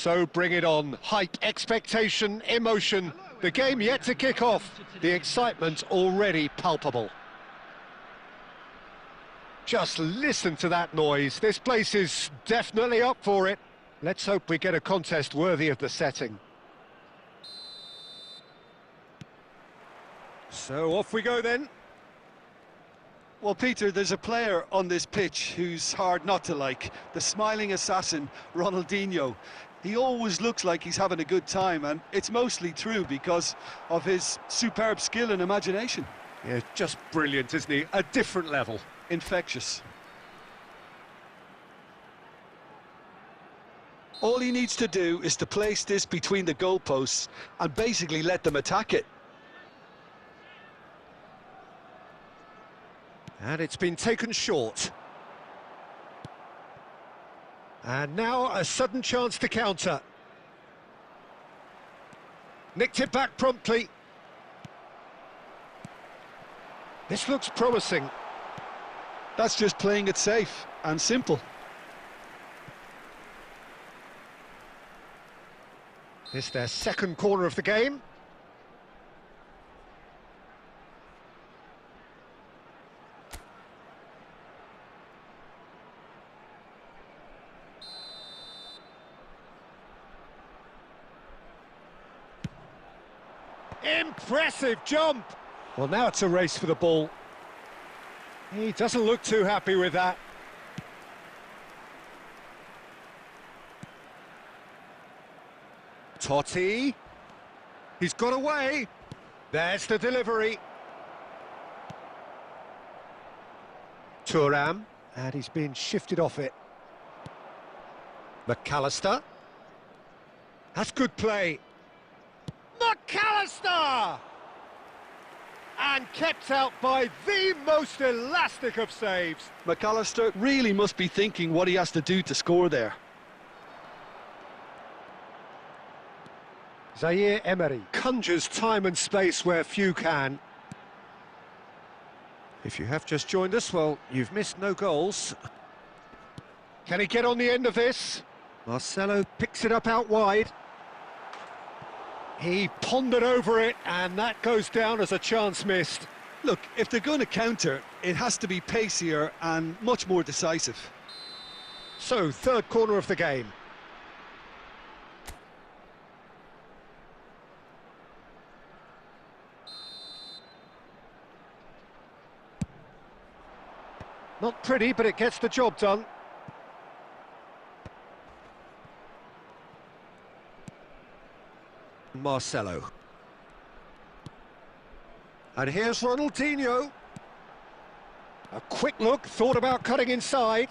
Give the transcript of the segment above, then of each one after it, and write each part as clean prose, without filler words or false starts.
So bring it on. Hype, expectation, emotion. The game yet to kick off. The excitement already palpable. Just listen to that noise. This place is definitely up for it. Let's hope we get a contest worthy of the setting. So off we go then. Well, Peter, there's a player on this pitch who's hard not to like. The smiling assassin, Ronaldinho. He always looks like he's having a good time, and it's mostly true because of his superb skill and imagination. Yeah, just brilliant, isn't he? A different level. Infectious. All he needs to do is to place this between the goalposts and basically let them attack it. And it's been taken short. And now a sudden chance to counter. Nicked it back promptly. This looks promising. That's just playing it safe and simple. It's their second corner of the game. Impressive jump! Well, now it's a race for the ball. He doesn't look too happy with that. Totti. He's got away. There's the delivery. Thuram. And he's been shifted off it. McAllister. That's good play. McAllister! And kept out by the most elastic of saves. McAllister really must be thinking what he has to do to score there. Zaire Emery conjures time and space where few can. If you have just joined us, well, you've missed no goals. Can he get on the end of this? Marcelo picks it up out wide. He pondered over it, and that goes down as a chance missed. Look, if they're going to counter, it has to be pacier and much more decisive. So, third corner of the game. Not pretty, but it gets the job done. Marcelo. And here's Ronaldinho. A quick look, thought about cutting inside.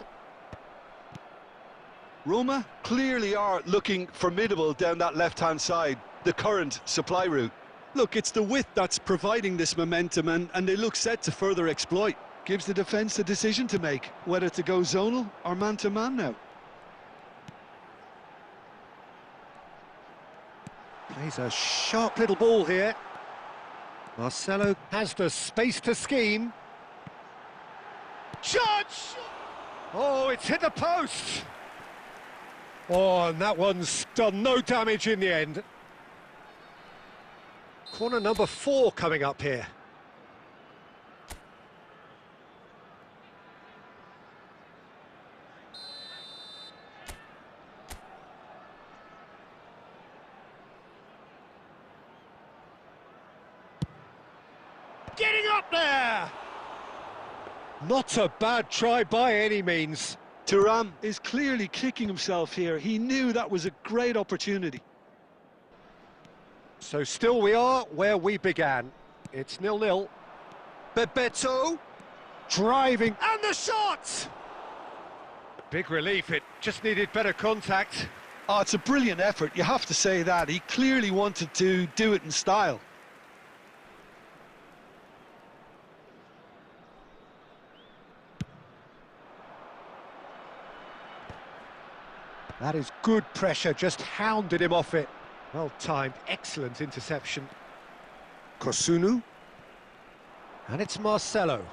Roma clearly are looking formidable down that left-hand side, the current supply route. Look, it's the width that's providing this momentum, and they look set to further exploit. Gives the defence a decision to make, whether to go zonal or man-to-man now. Plays a sharp little ball here. Marcelo has the space to scheme. Judge! Oh, it's hit the post! Oh, and that one's done no damage in the end. Corner number 4 coming up here. Getting up there! Not a bad try by any means. Thuram is clearly kicking himself here. He knew that was a great opportunity. So still we are where we began. It's 0-0. Bebeto driving, and the shot! Big relief, it just needed better contact. Oh, it's a brilliant effort, you have to say that. He clearly wanted to do it in style. That is good pressure, just hounded him off it. Well timed, excellent interception. Kosunu. And it's Marcelo.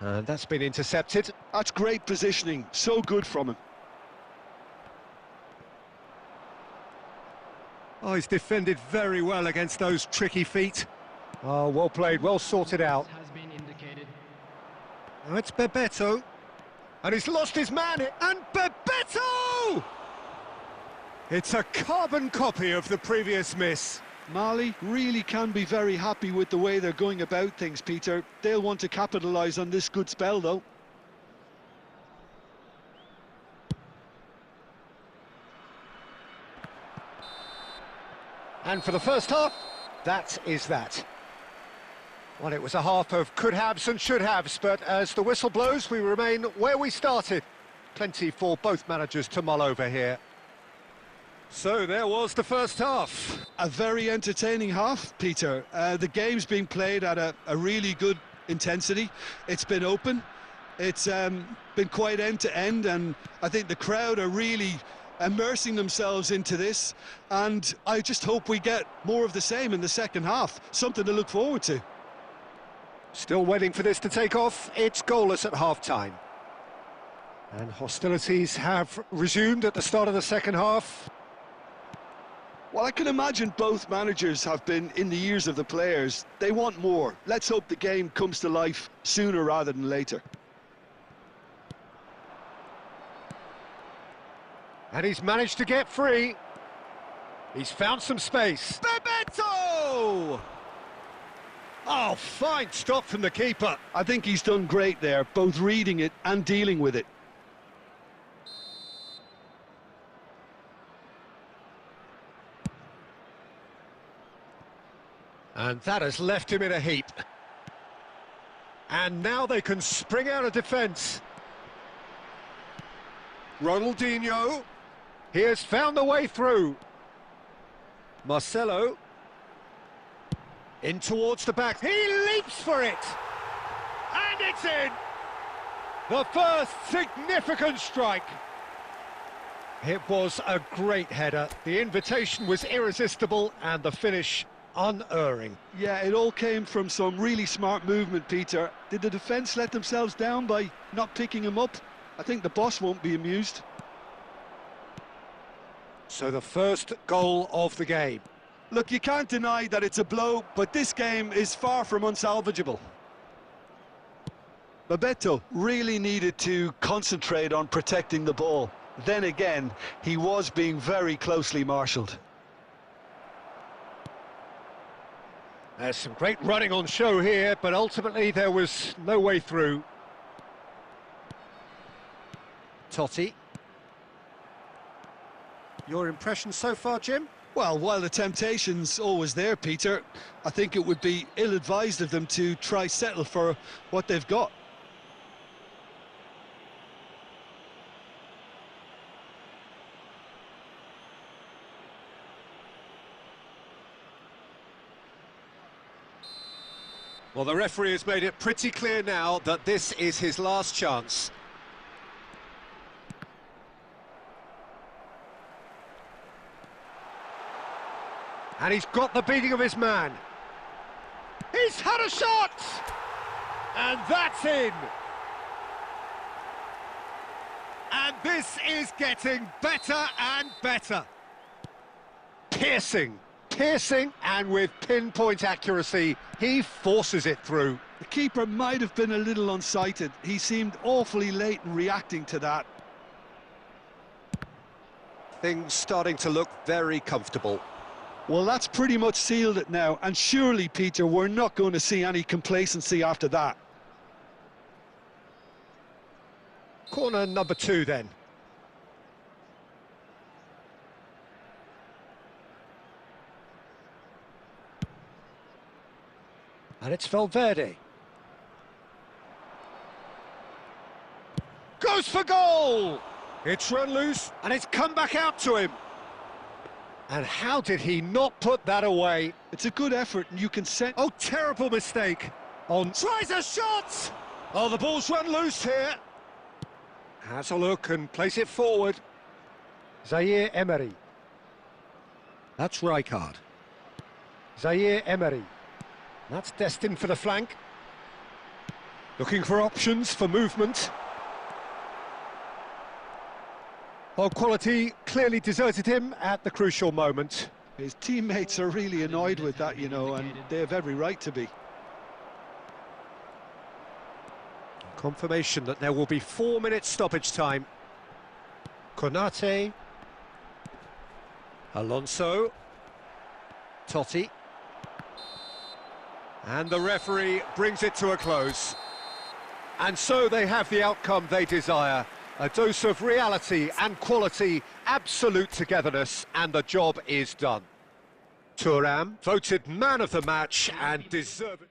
And that's been intercepted. That's great positioning, so good from him. Oh, he's defended very well against those tricky feet. Oh, well played, well sorted out. Now it's Bebeto. And he's lost his man, and Bebeto! It's a carbon copy of the previous miss. Mali really can be very happy with the way they're going about things, Peter. They'll want to capitalise on this good spell, though. And for the first half, that is that. Well, it was a half of could-haves and should-haves, but as the whistle blows, we remain where we started. Plenty for both managers to mull over here. So there was the first half. A very entertaining half, Peter. The game's been played at a really good intensity. It's been open. It's been quite end-to-end, and I think the crowd are really immersing themselves into this, and I just hope we get more of the same in the second half. Something to look forward to. Still waiting for this to take off. It's goalless at half-time. And hostilities have resumed at the start of the second half. Well, I can imagine both managers have been in the ears of the players. They want more. Let's hope the game comes to life sooner rather than later. And he's managed to get free. He's found some space. Bebeto! Oh, fine stop from the keeper. I think he's done great there, both reading it and dealing with it. And that has left him in a heap. And now they can spring out of defence. Ronaldinho. He has found the way through. Marcelo. In towards the back. He leaps for it. And it's in. The first significant strike. It was a great header. The invitation was irresistible and the finish unerring. Yeah, it all came from some really smart movement, Peter. Did the defence let themselves down by not picking him up? I think the boss won't be amused. So the first goal of the game. Look, you can't deny that it's a blow, but this game is far from unsalvageable. Bebeto really needed to concentrate on protecting the ball. Then again, he was being very closely marshalled. There's some great running on show here, but ultimately there was no way through. Totti. Your impression so far, Jim? Well, while the temptation's always there, Peter, I think it would be ill-advised of them to try settle for what they've got. Well, the referee has made it pretty clear now that this is his last chance. And he's got the beating of his man. He's had a shot! And that's in! And this is getting better and better. Piercing, and with pinpoint accuracy, he forces it through. The keeper might have been a little unsighted. He seemed awfully late in reacting to that. Things starting to look very comfortable. Well, that's pretty much sealed it now, and surely, Peter, we're not going to see any complacency after that. Corner number 2 then. And it's Valverde. Goes for goal! It's run loose, and it's come back out to him. And how did he not put that away? It's a good effort, and you can set... Oh, terrible mistake. On tries a shot! Oh, the ball's run loose here. Has a look and plays it forward. Zaire Emery. That's Rijkaard. Zaire Emery. That's destined for the flank. Looking for options for movement. Well, quality clearly deserted him at the crucial moment. His teammates are really annoyed with that, you know, and they have every right to be. Confirmation that there will be 4 minutes stoppage time. Konate. Alonso. Totti. And the referee brings it to a close. And so they have the outcome they desire. A dose of reality and quality, absolute togetherness, and the job is done. Thuram voted man of the match and deserved it.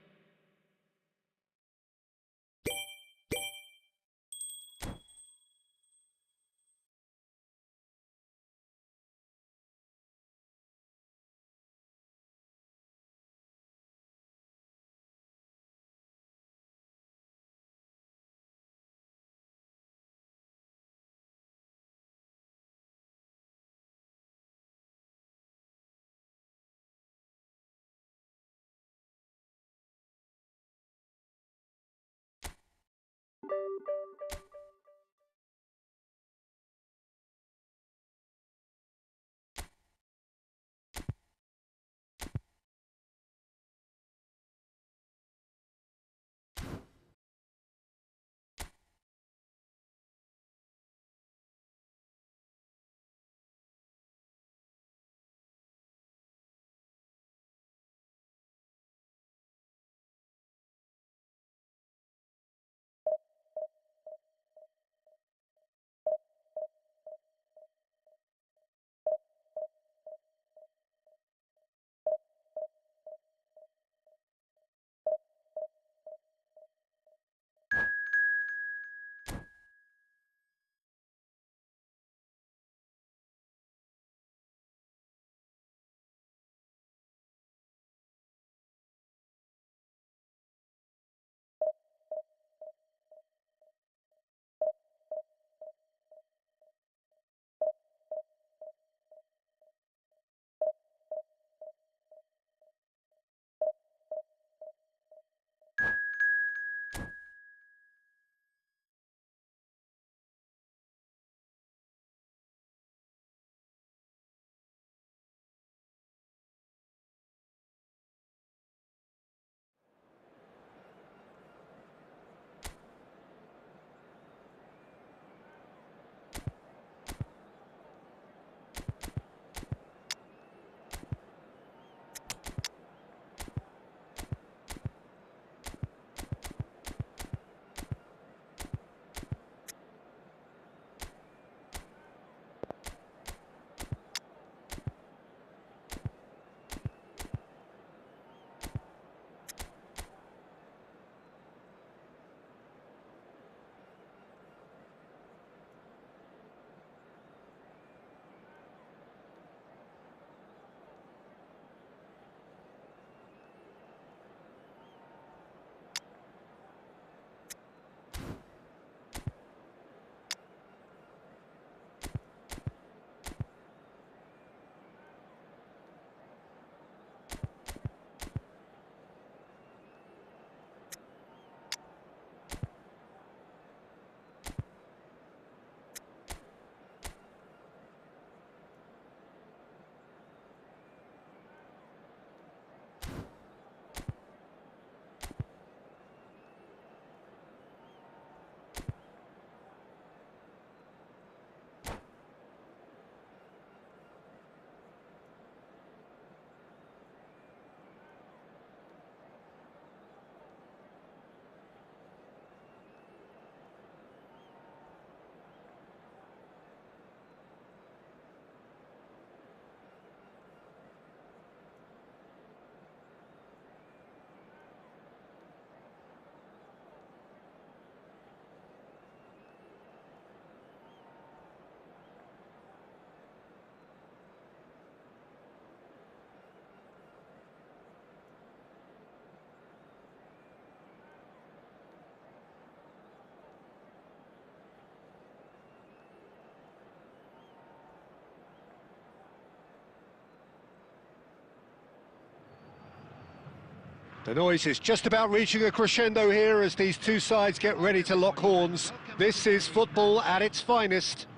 The noise is just about reaching a crescendo here as these two sides get ready to lock horns. This is football at its finest.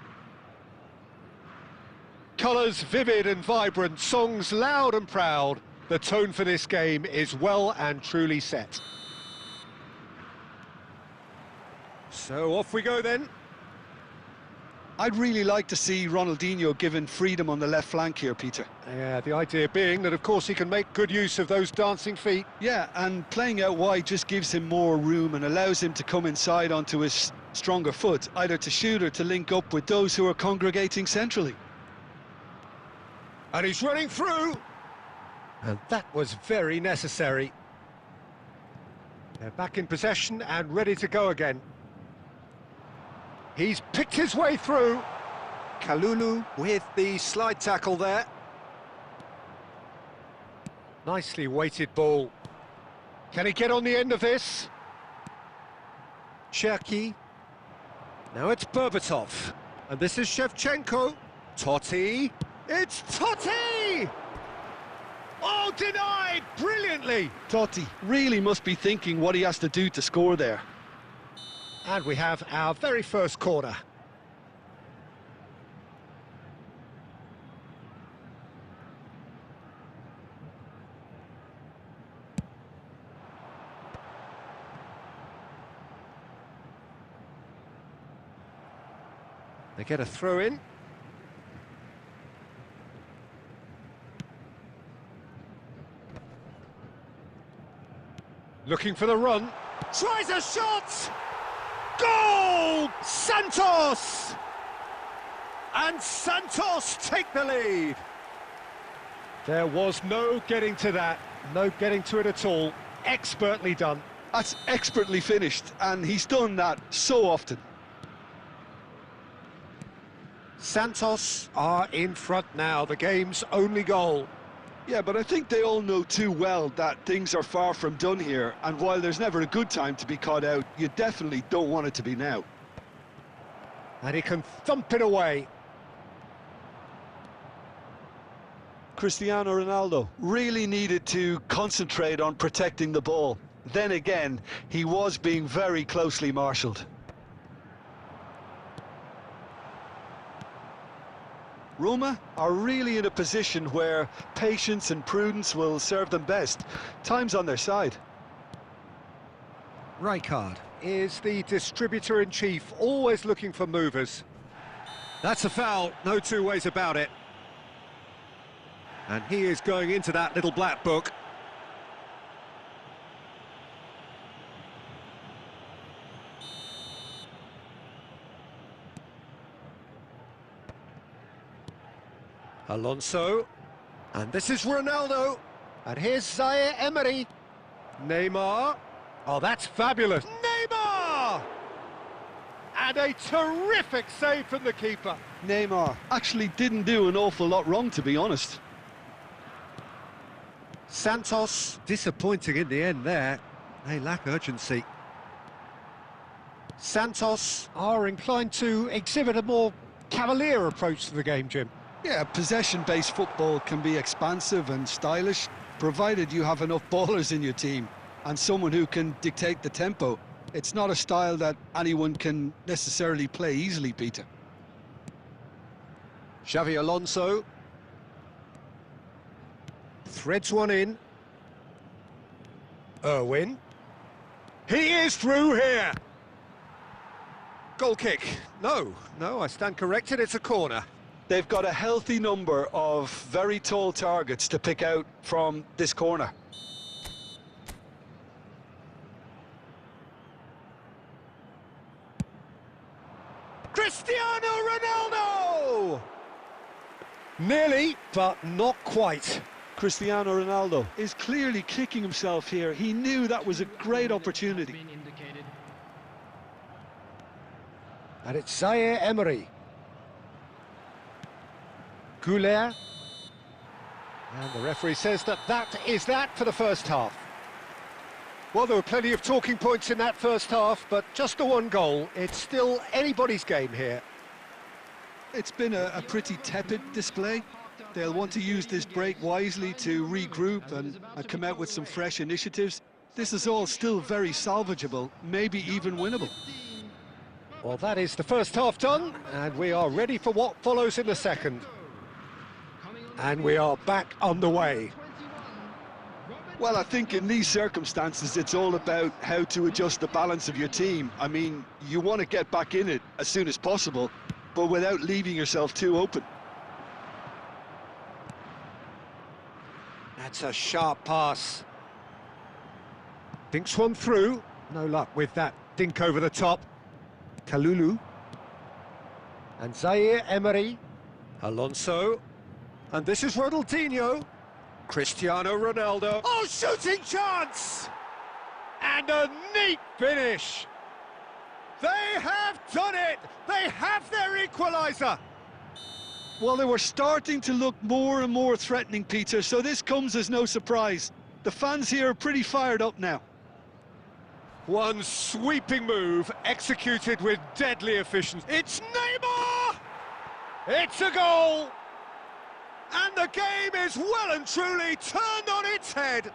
Colours vivid and vibrant, songs loud and proud. The tone for this game is well and truly set. So off we go then. I'd really like to see Ronaldinho given freedom on the left flank here, Peter. Yeah, the idea being that, of course, he can make good use of those dancing feet. Yeah, and playing out wide just gives him more room and allows him to come inside onto his stronger foot, either to shoot or to link up with those who are congregating centrally. And he's running through. And that was very necessary. They're back in possession and ready to go again. He's picked his way through. Kalulu with the slide tackle there. Nicely weighted ball. Can he get on the end of this? Cherki. Now it's Berbatov. And this is Shevchenko. Totti. It's Totti! Oh, denied brilliantly! Totti really must be thinking what he has to do to score there. And we have our very first corner. They get a throw in. Looking for the run. Tries a shot! Goal! Santos! And Santos take the lead. There was no getting to that. No getting to it at all. Expertly done. That's expertly finished, and he's done that so often. Santos are in front now, the game's only goal. Yeah, but I think they all know too well that things are far from done here, and while there's never a good time to be caught out, you definitely don't want it to be now. And he can thump it away. Cristiano Ronaldo really needed to concentrate on protecting the ball. Then again, he was being very closely marshalled. Roma are really in a position where patience and prudence will serve them best. Time's on their side. Rijkaard is the distributor-in-chief, always looking for movers. That's a foul, no two ways about it. And he is going into that little black book. Alonso, and this is Ronaldo, and here's Zaire Emery, Neymar, oh that's fabulous, Neymar! And a terrific save from the keeper. Neymar actually didn't do an awful lot wrong, to be honest. Santos, disappointing in the end there, they lack urgency. Santos are inclined to exhibit a more cavalier approach to the game, Jim. Yeah, possession-based football can be expansive and stylish, provided you have enough ballers in your team and someone who can dictate the tempo. It's not a style that anyone can necessarily play easily, Peter. Xavi Alonso threads one in. Irwin. He is through here. Goal kick. No, I stand corrected, it's a corner. They've got a healthy number of very tall targets to pick out from this corner. Cristiano Ronaldo! Nearly, but not quite. Cristiano Ronaldo is clearly kicking himself here. He knew that was a great opportunity. And it's Zaire Emery. Goulet. And the referee says that is that for the first half. Well, there were plenty of talking points in that first half, but just the one goal. It's still anybody's game here. It's been a pretty tepid display. They'll want to use this break wisely to regroup and come out with some fresh initiatives. This is all still very salvageable, maybe even winnable. Well, that is the first half done, and we are ready for what follows in the second. And we are back on the way. Well, I think in these circumstances, it's all about how to adjust the balance of your team. I mean, you want to get back in it as soon as possible, but without leaving yourself too open. That's a sharp pass. Dinks one through. No luck with that dink over the top. Kalulu. And Zaire Emery. Alonso. And this is Ronaldinho. Cristiano Ronaldo. Oh, shooting chance! And a neat finish. They have done it! They have their equaliser! Well, they were starting to look more and more threatening, Peter, so this comes as no surprise. The fans here are pretty fired up now. One sweeping move, executed with deadly efficiency. It's Neymar! It's a goal! And the game is well and truly turned on its head.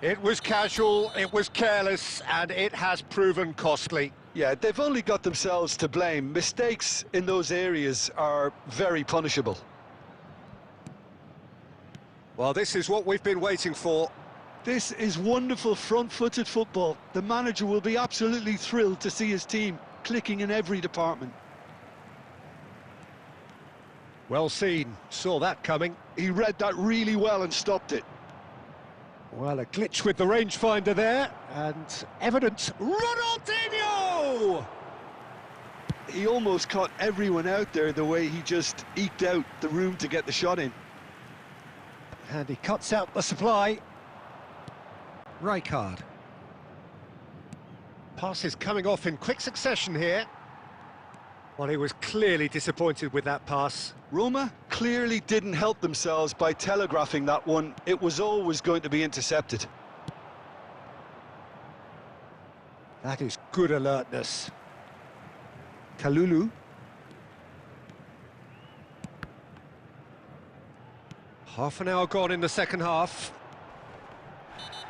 It was casual, it was careless, and it has proven costly. Yeah, they've only got themselves to blame. Mistakes in those areas are very punishable. Well, this is what we've been waiting for. This is wonderful front-footed football. The manager will be absolutely thrilled to see his team clicking in every department. Well seen, saw that coming. He read that really well and stopped it. Well, a glitch with the rangefinder there, and evidence. Ronaldinho! He almost caught everyone out there the way he just eked out the room to get the shot in. And he cuts out the supply. Rijkaard. Passes coming off in quick succession here. Well, he was clearly disappointed with that pass. Roma clearly didn't help themselves by telegraphing that one. It was always going to be intercepted. That is good alertness. Kalulu. Half an hour gone in the second half.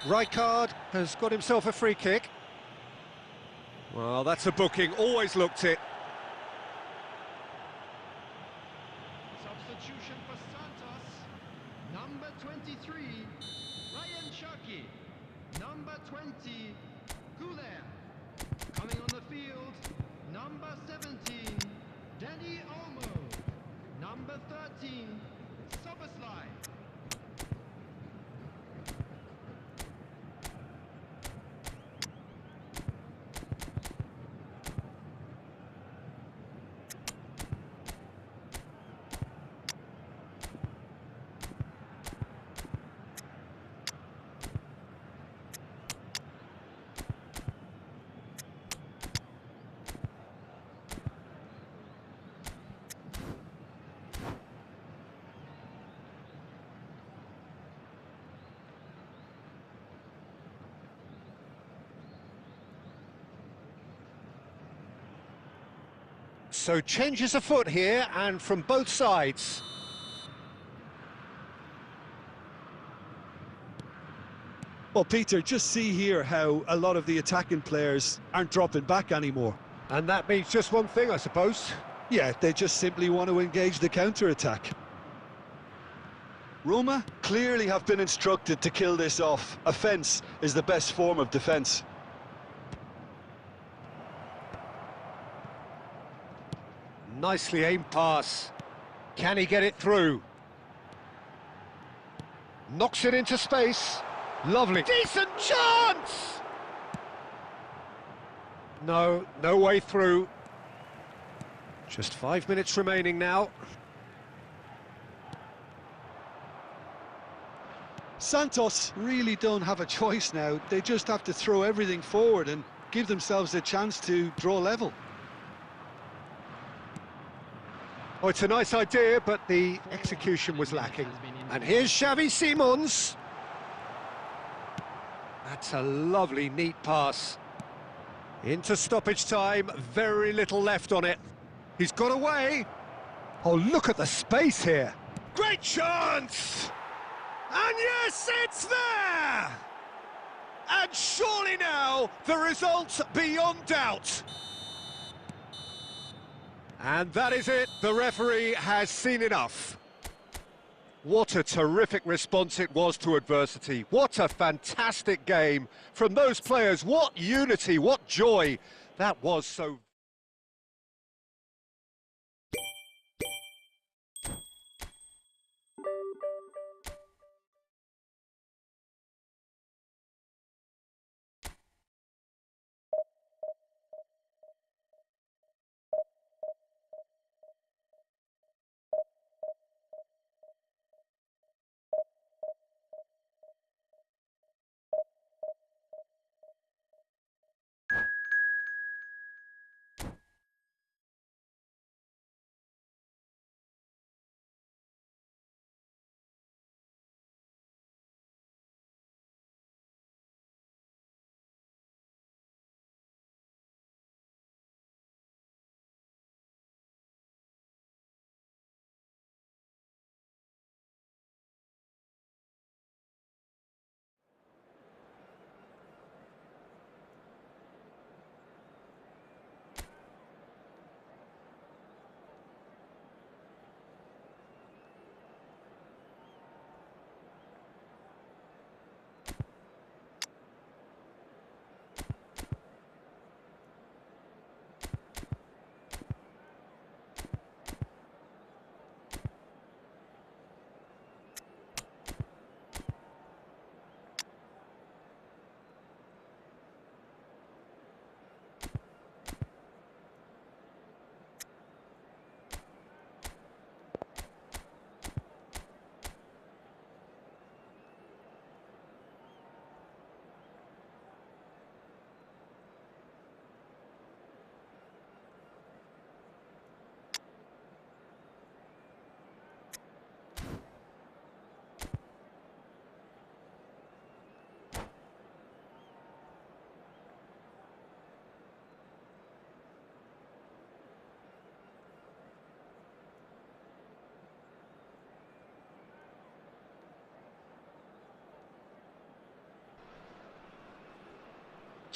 Rijkaard has got himself a free kick. Well, that's a booking, always looked it. Substitution for Santos, number 23, Ryan Sharkey, number 20, Goulet. Coming on the field, number 17, Danny Olmo, number 13, Soboslai. So changes afoot here, and from both sides. Well, Peter, just see here how a lot of the attacking players aren't dropping back anymore. And that means just one thing, I suppose. Yeah, they just simply want to engage the counter-attack. Roma clearly have been instructed to kill this off. Offence is the best form of defence. Nicely aimed pass. Can he get it through? Knocks it into space. Lovely. Decent chance! No way through. Just 5 minutes remaining now. Santos really don't have a choice now. They just have to throw everything forward and give themselves a chance to draw level. Oh, it's a nice idea, but the execution was lacking. And here's Xavi Simons. That's a lovely, neat pass. Into stoppage time, very little left on it. He's got away. Oh, look at the space here. Great chance! And yes, it's there! And surely now, the result beyond doubt. And that is it, the referee has seen enough. What a terrific response it was to adversity. What a fantastic game from those players. What unity, what joy. That was so...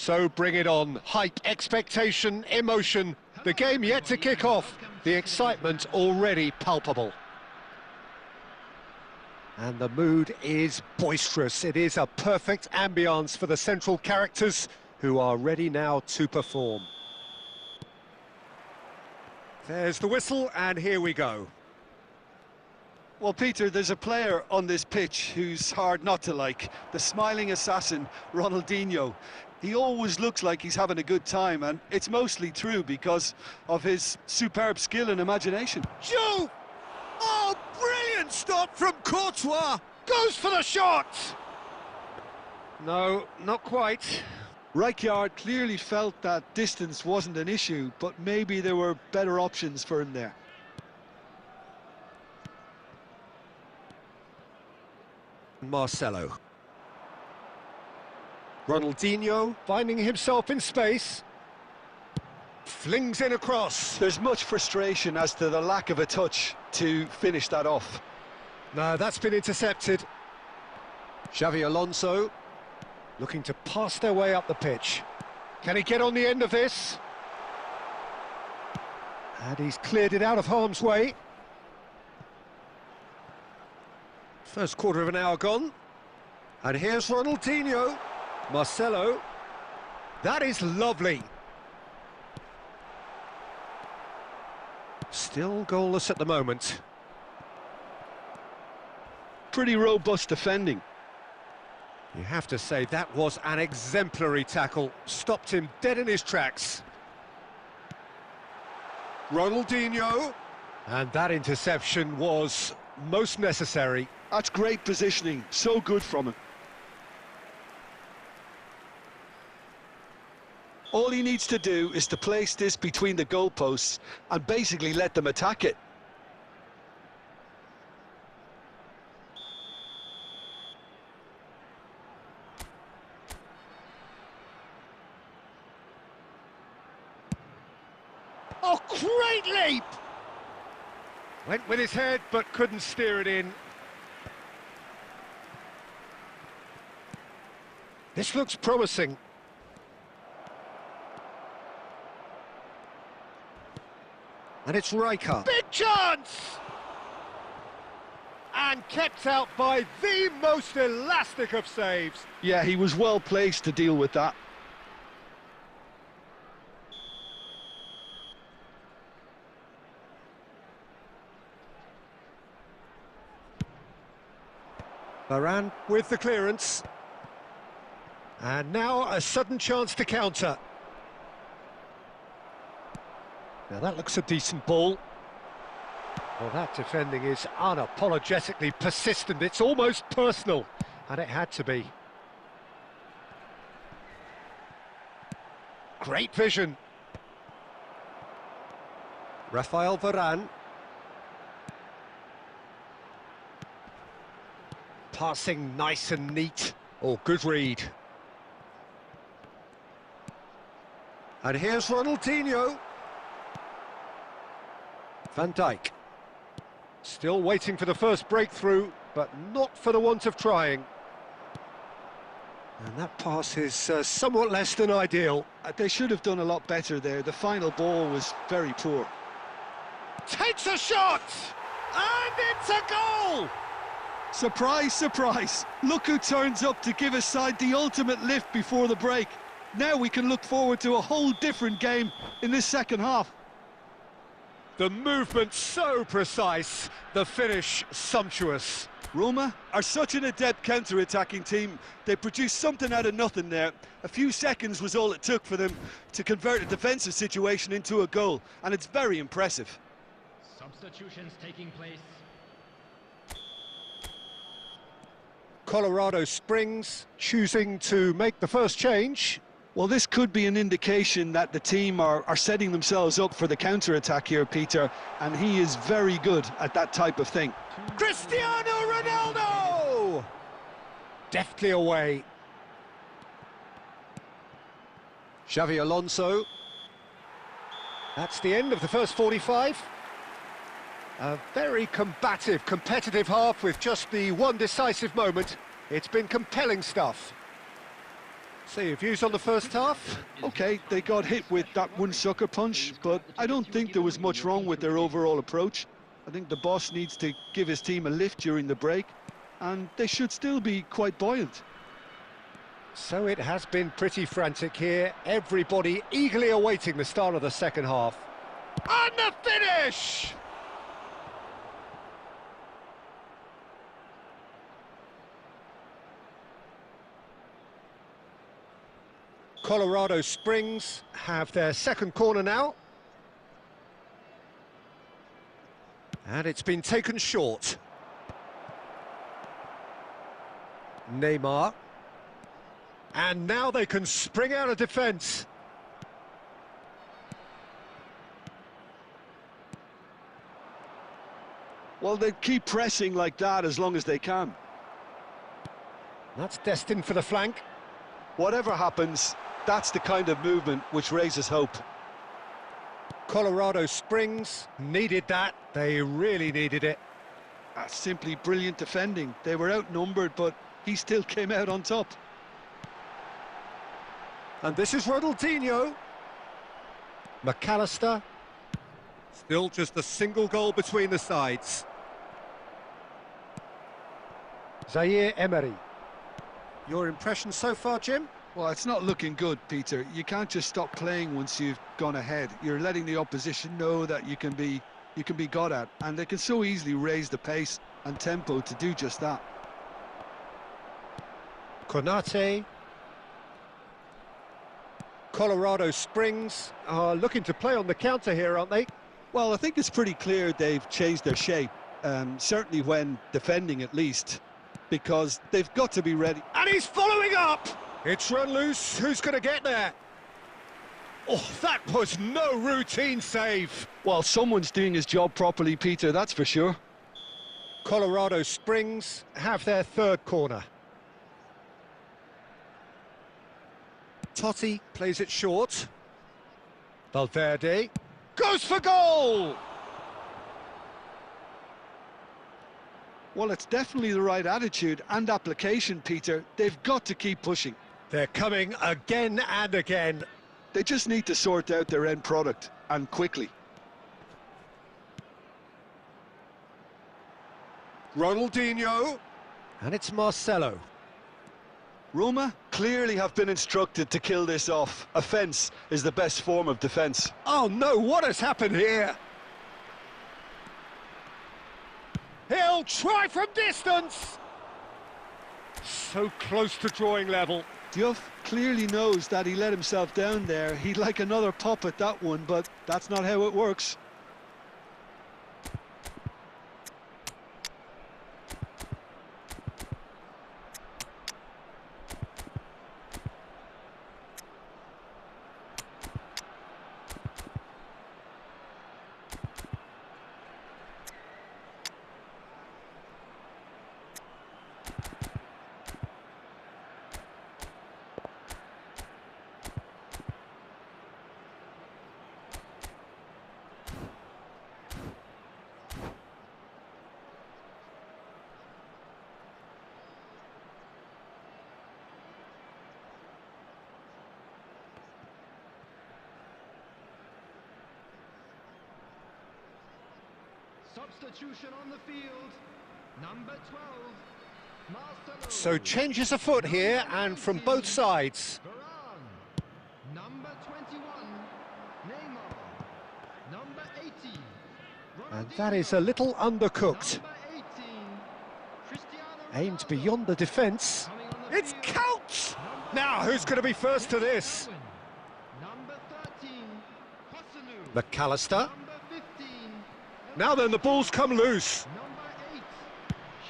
So bring it on. Hype, expectation, emotion. The game yet to kick off. The excitement already palpable. And the mood is boisterous. It is a perfect ambience for the central characters who are ready now to perform. There's the whistle, and here we go. Well, Peter, there's a player on this pitch who's hard not to like. The smiling assassin, Ronaldinho. He always looks like he's having a good time, and it's mostly true because of his superb skill and imagination. Joe! Oh, brilliant stop from Courtois! Goes for the shot! No, not quite. Rijkaard clearly felt that distance wasn't an issue, but maybe there were better options for him there. Marcelo. Ronaldinho finding himself in space. Flings in across. There's much frustration as to the lack of a touch to finish that off. No, that's been intercepted. Xavi Alonso looking to pass their way up the pitch. Can he get on the end of this? And he's cleared it out of harm's way. First quarter of an hour gone. And here's Ronaldinho. Marcelo. That is lovely. Still goalless at the moment. Pretty robust defending. You have to say that was an exemplary tackle. Stopped him dead in his tracks. Ronaldinho. And that interception was most necessary. That's great positioning, so good from him. All he needs to do is to place this between the goalposts and basically let them attack it. Oh, great leap! Went with his head, but couldn't steer it in. This looks promising. And it's Riker. Big chance! And kept out by the most elastic of saves. Yeah, he was well placed to deal with that. Varane with the clearance. And now a sudden chance to counter. Now that looks a decent ball. Well, that defending is unapologetically persistent. It's almost personal, and it had to be. Great vision. Rafael Varane. Passing nice and neat. Oh, good read. And here's Ronaldinho. Van Dijk. Still waiting for the first breakthrough, but not for the want of trying. And that pass is somewhat less than ideal. They should have done a lot better there. The final ball was very poor. Takes a shot! And it's a goal! Surprise, surprise. Look who turns up to give his side the ultimate lift before the break. Now we can look forward to a whole different game in this second half. The movement so precise, the finish sumptuous. Roma are such an adept counter-attacking team. They produced something out of nothing there. A few seconds was all it took for them to convert a defensive situation into a goal, and it's very impressive. Substitutions taking place. Colorado Springs choosing to make the first change. Well, this could be an indication that the team are setting themselves up for the counter-attack here, Peter, and he is very good at that type of thing. Cristiano Ronaldo! Deftly away. Xavi Alonso. That's the end of the first 45. A very combative, competitive half with just the one decisive moment. It's been compelling stuff. So your views on the first half? Okay, they got hit with that one sucker punch, but I don't think there was much wrong with their overall approach. I think the boss needs to give his team a lift during the break, and they should still be quite buoyant. So it has been pretty frantic here. Everybody eagerly awaiting the start of the second half. And the finish! Colorado Springs have their second corner now. And it's been taken short. Neymar. And now they can spring out of defence. Well, they keep pressing like that as long as they can. That's destined for the flank. Whatever happens, that's the kind of movement which raises hope. Colorado Springs needed that. They really needed it. That's simply brilliant defending. They were outnumbered, but he still came out on top. And this is Ronaldinho. McAllister. Still just a single goal between the sides. Zaire Emery. Your impression so far, Jim? Well, it's not looking good, Peter. You can't just stop playing once you've gone ahead. You're letting the opposition know that you can be got at, and they can so easily raise the pace and tempo to do just that. Konate. Colorado Springs are looking to play on the counter here, aren't they? Well, I think it's pretty clear they've changed their shape, certainly when defending at least, because they've got to be ready. And he's following up! It's run loose, who's going to get there? Oh, that was no routine save. Well, someone's doing his job properly, Peter, that's for sure. Colorado Springs have their third corner. Totti plays it short. Valverde goes for goal! Well, it's definitely the right attitude and application, Peter. They've got to keep pushing. They're coming again and again. They just need to sort out their end product, and quickly. Ronaldinho. And it's Marcelo. Roma clearly have been instructed to kill this off. Offence is the best form of defence. Oh no, what has happened here? He'll try from distance! So close to drawing level. Diouf clearly knows that he let himself down there. He'd like another pop at that one, but that's not how it works. Substitution on the field. Number 12, Marcelo. So changes afoot here, and from both sides. Varane. Number 21, Neymar. Number 18, And that is a little undercooked. Number 18, Cristiano Aimed Ronaldo. beyond the defence. Coming on the It's field. Counts! Number Now, who's going to be first to this? Owen. Number 13, Kosunu. McAllister. Number 15, Now then, the ball's come loose. number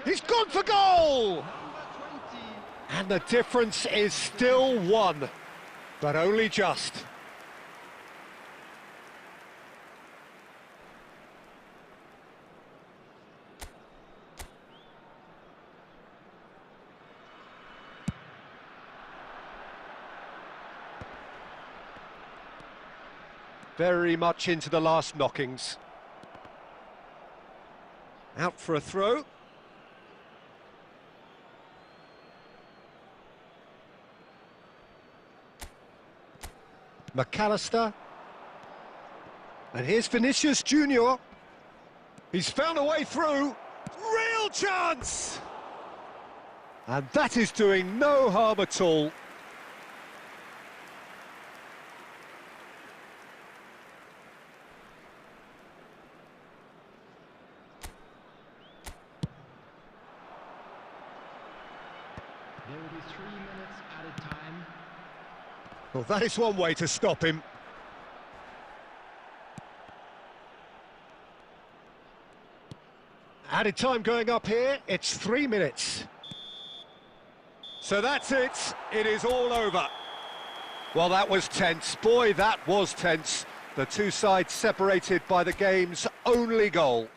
8, He's gone for goal! number 20, And the difference is still one, but only just. Very much into the last knockings. Out for a throw. McAllister. And here's Vinicius Junior. He's found a way through. Real chance! And that is doing no harm at all. There will be 3 minutes added time. Well, that is one way to stop him. Added time going up here, it's 3 minutes. So that's it, it is all over. Well, that was tense. Boy, that was tense. The two sides separated by the game's only goal.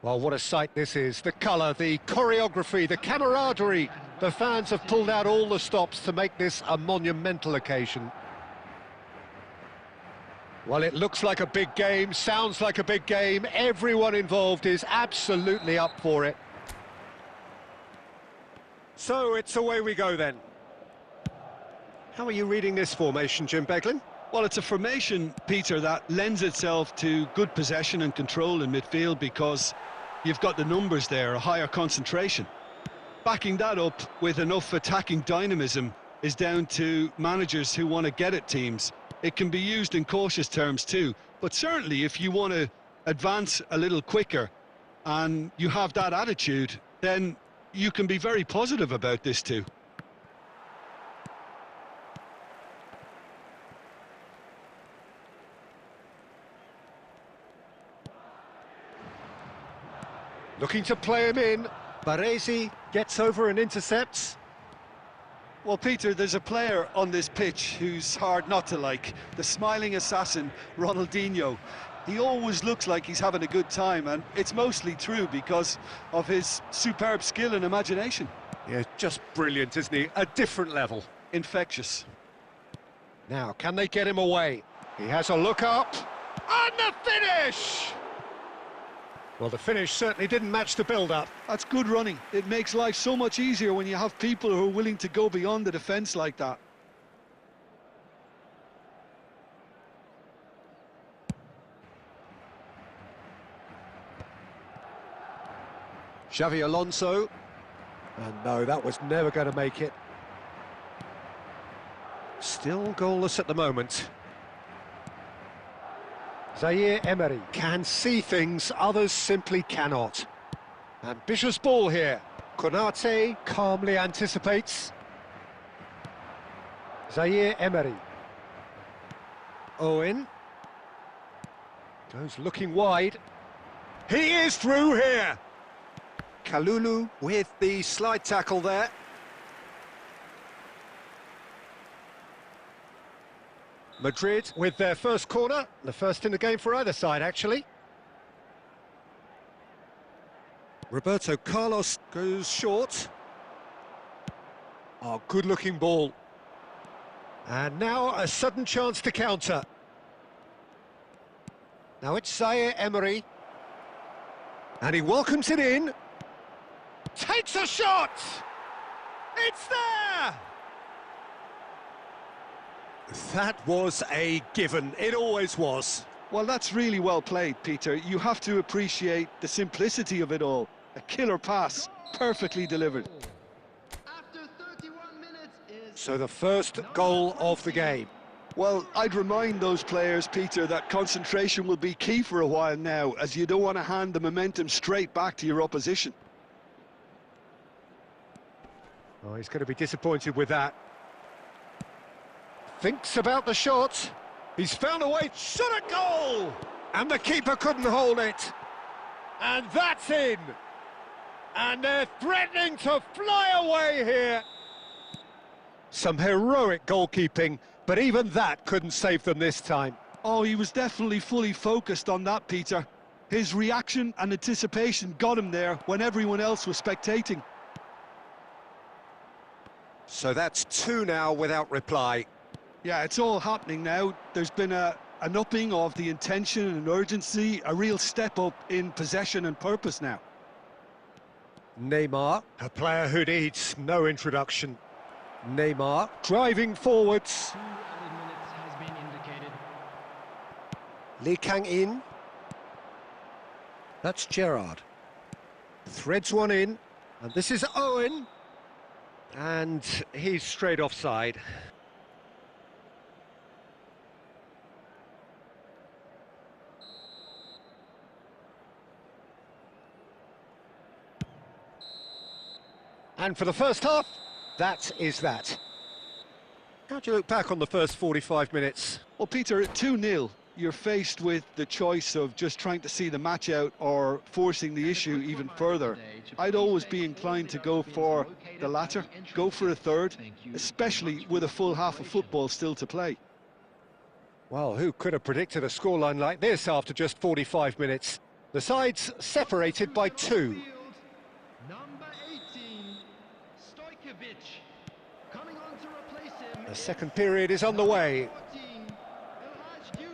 Well, what a sight this is. The colour, the choreography, the camaraderie. The fans have pulled out all the stops to make this a monumental occasion. Well, it looks like a big game, sounds like a big game. Everyone involved is absolutely up for it. So it's away we go then. How are you reading this formation, Jim Beglin? Well, it's a formation, Peter, that lends itself to good possession and control in midfield because you've got the numbers there, a higher concentration. Backing that up with enough attacking dynamism is down to managers who want to get at teams. It can be used in cautious terms too, but certainly if you want to advance a little quicker and you have that attitude, then you can be very positive about this too. Looking to play him in. Baresi gets over and intercepts. Well, Peter, there's a player on this pitch who's hard not to like. The smiling assassin, Ronaldinho. He always looks like he's having a good time, and it's mostly true because of his superb skill and imagination. Yeah, just brilliant, isn't he? A different level. Infectious. Now, can they get him away? He has a look up. And the finish! Well, the finish certainly didn't match the build-up. That's good running. It makes life so much easier when you have people who are willing to go beyond the defence like that. Xavi Alonso. And no, that was never going to make it. Still goalless at the moment. Zaire Emery can see things others simply cannot. Ambitious ball here. Konate calmly anticipates. Zaire Emery. Owen. Goes looking wide. He is through here! Kalulu with the slide tackle there. Madrid with their first corner, the first in the game for either side, actually. Roberto Carlos goes short. Oh, good-looking ball. And now a sudden chance to counter. Now it's Zaire Emery. And he welcomes it in. Takes a shot! It's there! That was a given. It always was. Well, that's really well played, Peter. You have to appreciate the simplicity of it all. A killer pass, perfectly delivered. After 31 minutes is So the first goal of the game. Well, I'd remind those players, Peter, that concentration will be key for a while now, as you don't want to hand the momentum straight back to your opposition. Oh, he's going to be disappointed with that. Thinks about the shot. He's found a way, shot a goal! And the keeper couldn't hold it. And that's in. And they're threatening to fly away here. Some heroic goalkeeping, but even that couldn't save them this time. Oh, he was definitely fully focused on that, Peter. His reaction and anticipation got him there when everyone else was spectating. So that's two now without reply. Yeah, it's all happening now. There's been an upping of the intention and urgency, a real step up in possession and purpose now. Neymar, a player who needs no introduction. Neymar driving forwards. 2 added minutes has been indicated. Lee Kang-in. That's Gerrard. Threads one in. And this is Owen. And he's straight offside. And for the first half, that is that. How do you look back on the first 45 minutes? Well, Peter, at 2-0, you're faced with the choice of just trying to see the match out or forcing the issue even further. I'd always be inclined to go for the latter, go for a third, especially with a full half of football still to play. Well, who could have predicted a scoreline like this after just 45 minutes? The sides separated by 2. Number 18, Stojkovic. Coming on to replace him. The second period is on the way. 14,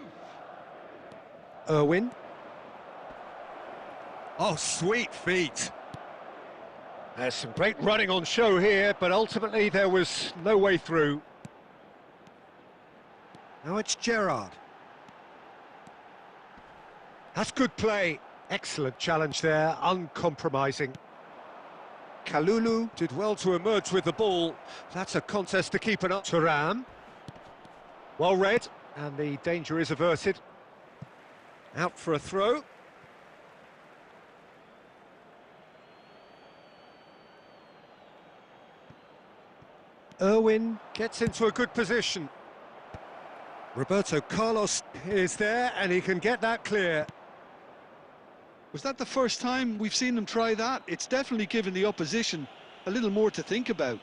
Irwin. Oh, sweet feet. There's some great running on show here, but ultimately there was no way through. Now it's Gerrard. That's good play. Excellent challenge there, uncompromising. Kalulu did well to emerge with the ball. That's a contest to keep an eye on. Thuram. Well read, and the danger is averted. Out for a throw. Irwin gets into a good position. Roberto Carlos is there, and he can get that clear. Was that the first time we've seen them try that? It's definitely given the opposition a little more to think about.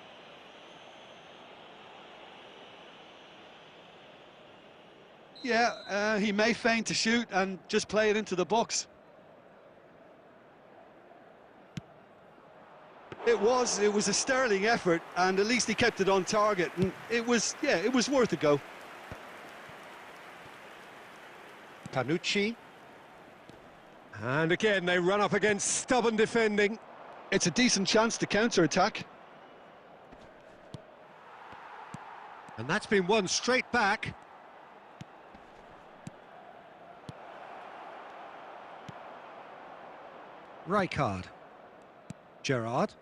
Yeah, he may feign to shoot and just play it into the box. It was a sterling effort, and at least he kept it on target, and it was worth a go. Panucci. And again, they run up against stubborn defending. It's a decent chance to counter-attack. And that's been won straight back. Rijkaard. Gerrard.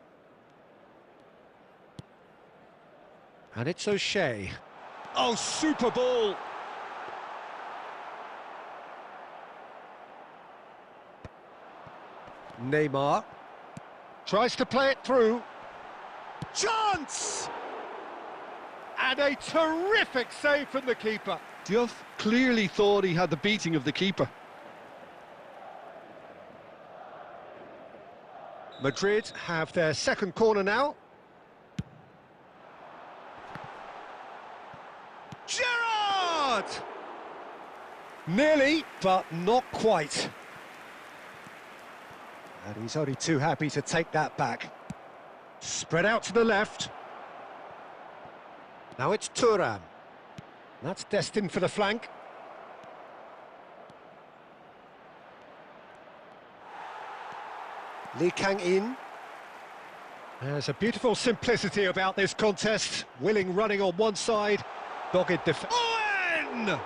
And it's O'Shea. Oh, super ball! Neymar. Tries to play it through. Chance! And a terrific save from the keeper. Diouf clearly thought he had the beating of the keeper. Madrid have their second corner now. Gerrard! Nearly, but not quite. And he's only too happy to take that back. Spread out to the left. Now it's Thuram. That's destined for the flank. Lee Kang-in. There's a beautiful simplicity about this contest. Willing running on one side, dogged defense. Owen!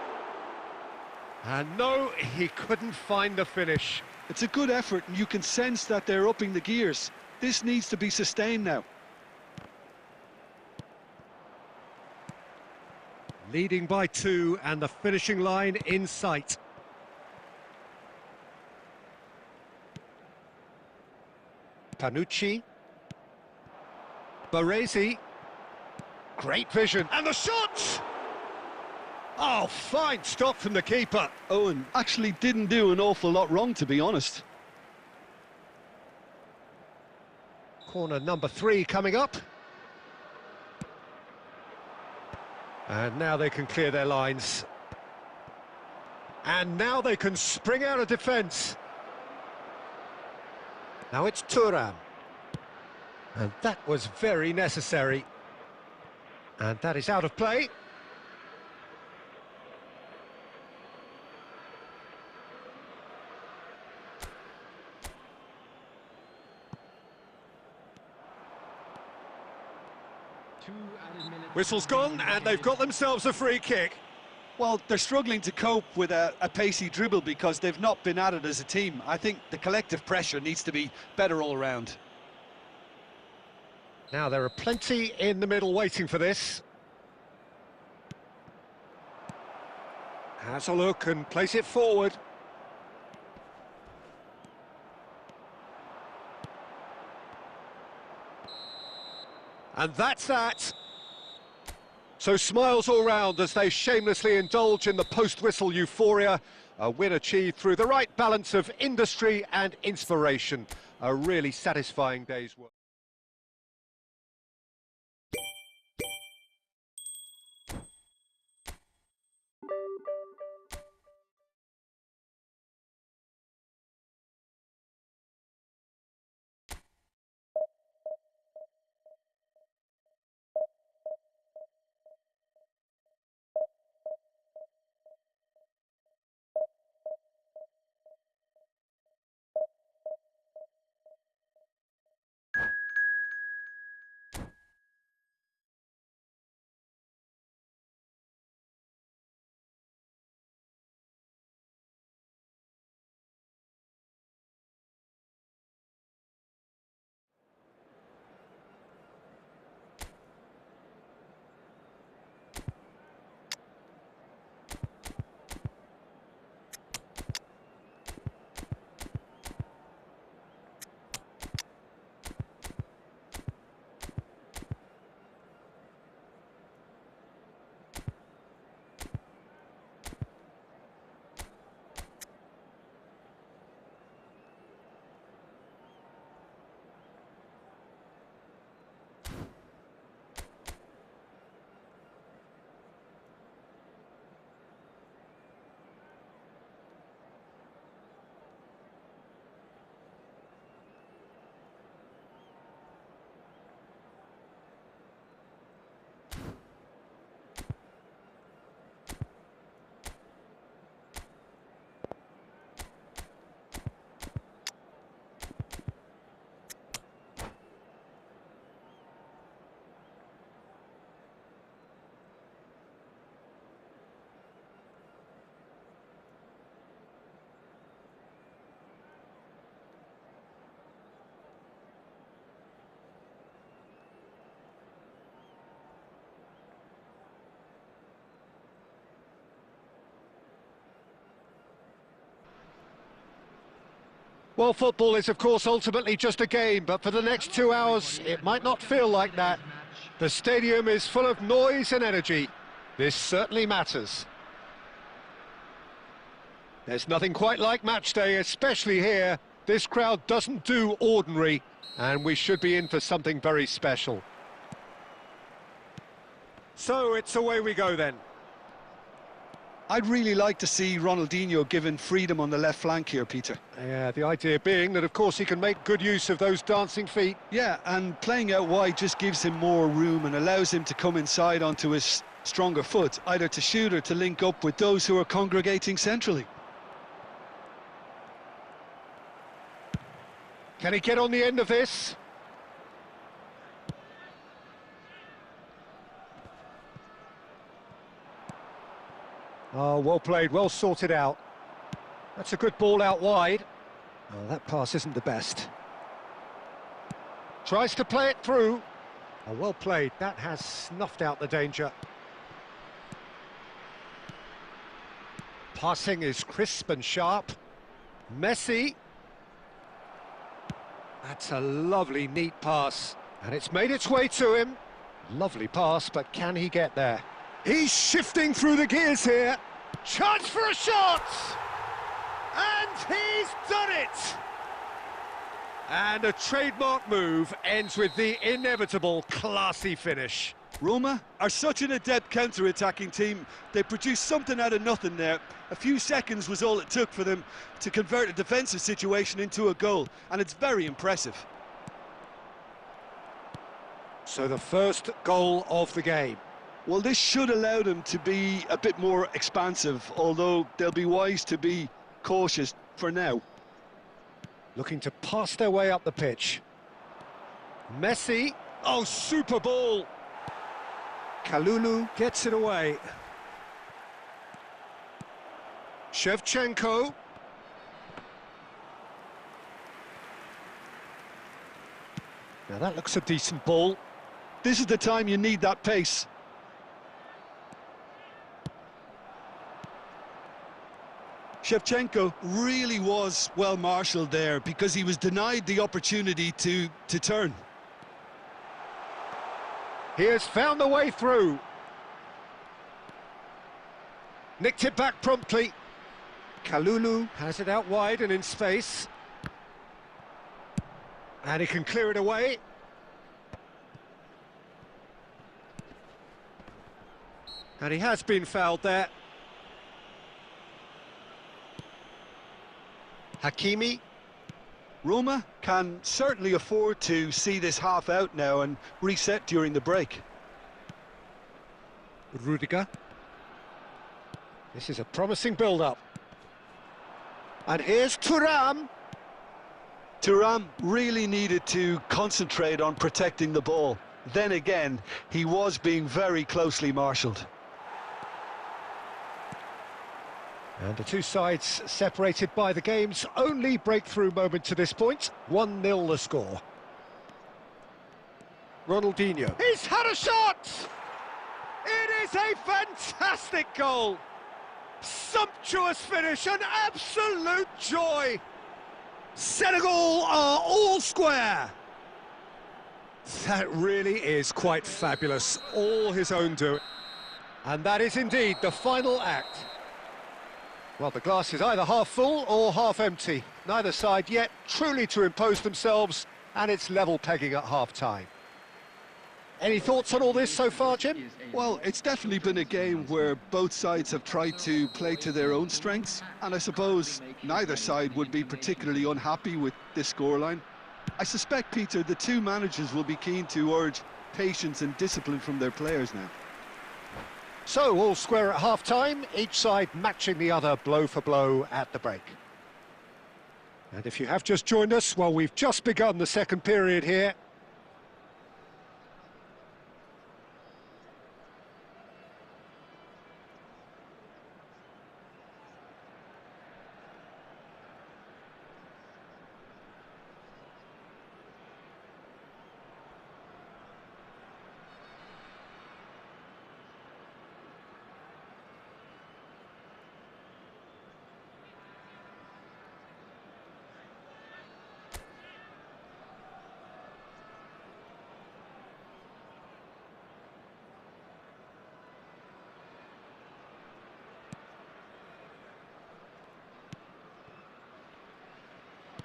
And no, he couldn't find the finish. It's a good effort, and you can sense that they're upping the gears. This needs to be sustained now. Leading by 2, and the finishing line in sight. Panucci. Baresi. Great vision. And the shot! Oh, fine stop from the keeper. Owen actually didn't do an awful lot wrong, to be honest. Corner number 3 coming up. And now they can clear their lines. And now they can spring out of defence. Now it's Thuram. And that was very necessary. And that is out of play. Whistle's gone, and they've got themselves a free kick. Well, they're struggling to cope with a pacey dribble because they've not been at it as a team. I think the collective pressure needs to be better all around. Now, there are plenty in the middle waiting for this. Has a look and plays it forward. And that's that. So smiles all round as they shamelessly indulge in the post-whistle euphoria. A win achieved through the right balance of industry and inspiration. A really satisfying day's work. Well, football is, of course, ultimately just a game, but for the next 2 hours, it might not feel like that. The stadium is full of noise and energy. This certainly matters. There's nothing quite like match day, especially here. This crowd doesn't do ordinary, and we should be in for something very special. So it's away we go then. I'd really like to see Ronaldinho given freedom on the left flank here, Peter. Yeah, the idea being that, of course, he can make good use of those dancing feet. Yeah, and playing out wide just gives him more room and allows him to come inside onto his stronger foot, either to shoot or to link up with those who are congregating centrally. Can he get on the end of this? Oh, well played, well sorted out. That's a good ball out wide. Oh, that pass isn't the best. Tries to play it through. Oh, well played, that has snuffed out the danger. Passing is crisp and sharp. Messi. That's a lovely, neat pass. And it's made its way to him. Lovely pass, but can he get there? He's shifting through the gears here. Chance for a shot! And he's done it! And a trademark move ends with the inevitable classy finish. Roma are such an adept counter-attacking team. They produced something out of nothing there. A few seconds was all it took for them to convert a defensive situation into a goal, and it's very impressive. So the first goal of the game. Well, this should allow them to be a bit more expansive, although they'll be wise to be cautious for now. Looking to pass their way up the pitch. Messi. Oh, super ball. Kalulu gets it away. Shevchenko. Now that looks a decent ball. This is the time you need that pace. Shevchenko really was well marshalled there because he was denied the opportunity to turn. He has found the way through. Nicked it back promptly. Kalulu has it out wide and in space. And he can clear it away. And he has been fouled there. Hakimi. Roma can certainly afford to see this half out now and reset during the break. Rudiger. This is a promising build-up. And here's Thuram. Thuram really needed to concentrate on protecting the ball. Then again, he was being very closely marshalled. And the two sides separated by the game's only breakthrough moment to this point. 1-0 the score. Ronaldinho. He's had a shot! It is a fantastic goal! Sumptuous finish, an absolute joy! Senegal are all square! That really is quite fabulous, all his own doing. And that is indeed the final act. Well, the glass is either half full or half empty. Neither side yet truly to impose themselves, and it's level pegging at half-time. Any thoughts on all this so far, Jim? Well, it's definitely been a game where both sides have tried to play to their own strengths, and I suppose neither side would be particularly unhappy with this scoreline. I suspect, Peter, the two managers will be keen to urge patience and discipline from their players now. So, all square at half-time, each side matching the other blow for blow at the break. And if you have just joined us, well, we've just begun the second period here.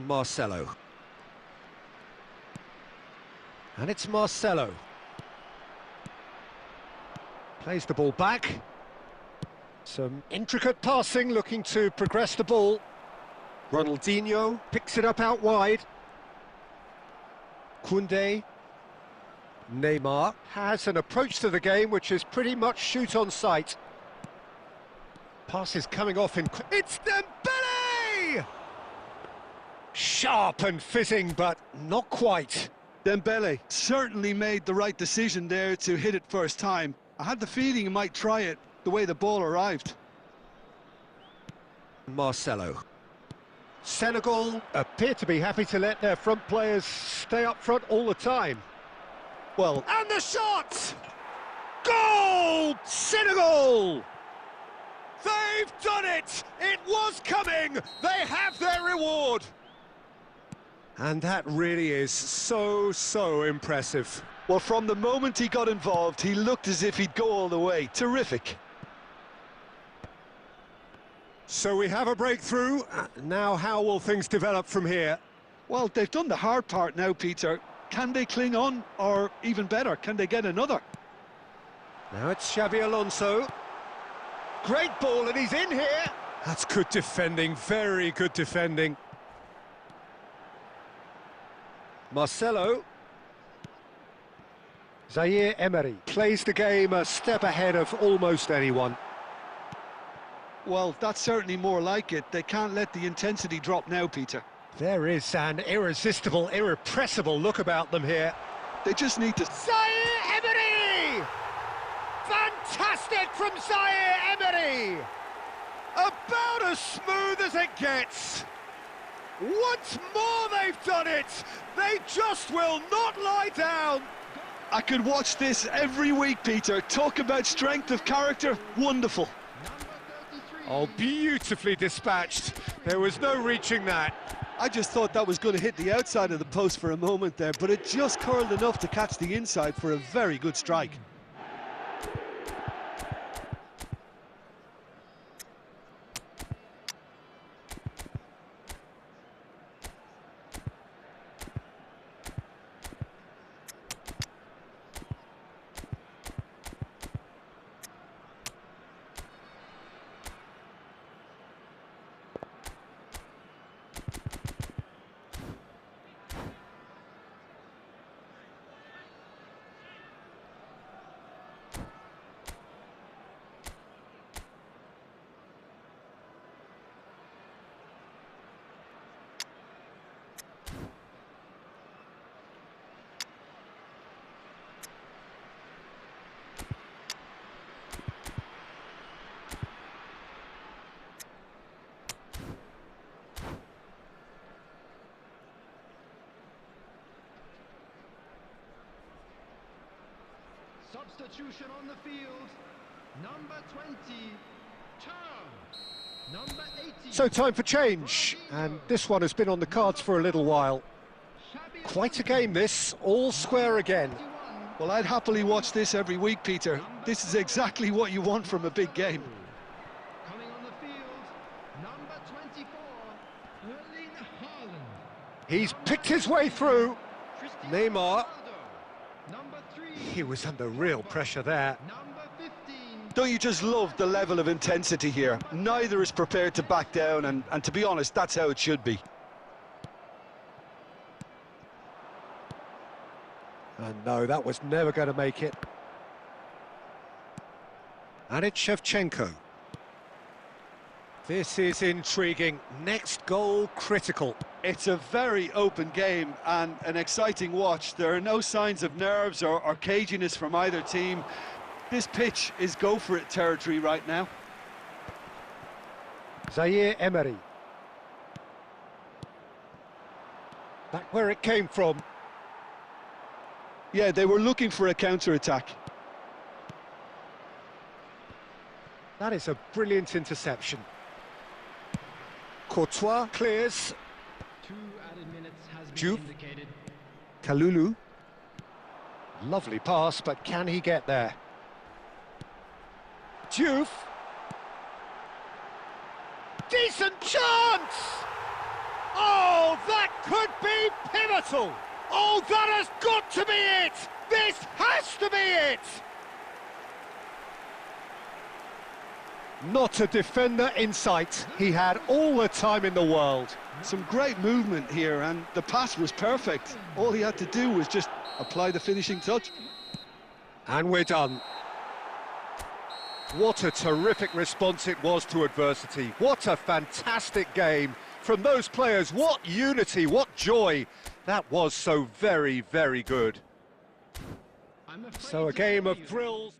Marcelo. And it's Marcelo. Plays the ball back. Some intricate passing, looking to progress the ball. Ronaldinho picks it up out wide. Koundé. Neymar has an approach to the game which is pretty much shoot on sight. Pass is coming off in... It's Dembele! Sharp and fitting, but not quite. Dembele certainly made the right decision there to hit it first time. I had the feeling he might try it the way the ball arrived. Marcelo. Senegal appear to be happy to let their front players stay up front all the time. Well, and the shot! Goal! Senegal! They've done it! It was coming! They have their reward! And that really is so impressive. well, from the moment he got involved, he looked as if he'd go all the way. Terrific. So we have a breakthrough. Now how will things develop from here? Well, they've done the hard part now, Peter. Can they cling on, or even better, can they get another? Now it's Xabi Alonso. Great ball, and he's in here. That's good defending, very good defending. Marcelo. Zaire Emery plays the game a step ahead of almost anyone. Well, that's certainly more like it. They can't let the intensity drop now, Peter. There is an irresistible, irrepressible look about them here. They just need to... Zaire Emery! Fantastic from Zaire Emery! About as smooth as it gets. Once more they've done it! They just will not lie down! I could watch this every week, Peter. Talk about strength of character. Wonderful. Oh, beautifully dispatched. There was no reaching that. I just thought that was going to hit the outside of the post for a moment there, but it just curled enough to catch the inside for a very good strike. Substitution on the field. Number 20, turn. Number 18. So time for change, and this one has been on the cards for a little while. Quite a game this, all square again. Well, I'd happily watch this every week, Peter. This is exactly what you want from a big game. Coming on the field, number 24, Erling Haaland. He's picked his way through. Neymar. Ronaldo. Number 3. He was under real pressure there. Number 15. Don't you just love the level of intensity here? Neither is prepared to back down, and to be honest, that's how it should be. And no, that was never going to make it. And it's Shevchenko. This is intriguing. Next goal critical. It's a very open game and an exciting watch. There are no signs of nerves or caginess from either team. This pitch is go-for-it territory right now. Zaire Emery. Back where it came from. Yeah, they were looking for a counter-attack. That is a brilliant interception. Courtois clears. 2 added minutes has been Juve. indicated. Kalulu. Lovely pass, but can he get there? Juve. Decent chance! Oh, that could be pivotal! Oh, that has got to be it! This has to be it! Not a defender in sight. He had all the time in the world. Some great movement here, and the pass was perfect. All he had to do was just apply the finishing touch. And we're done. What a terrific response it was to adversity. What a fantastic game from those players. What unity, what joy. That was so very, very good. So a game of thrills.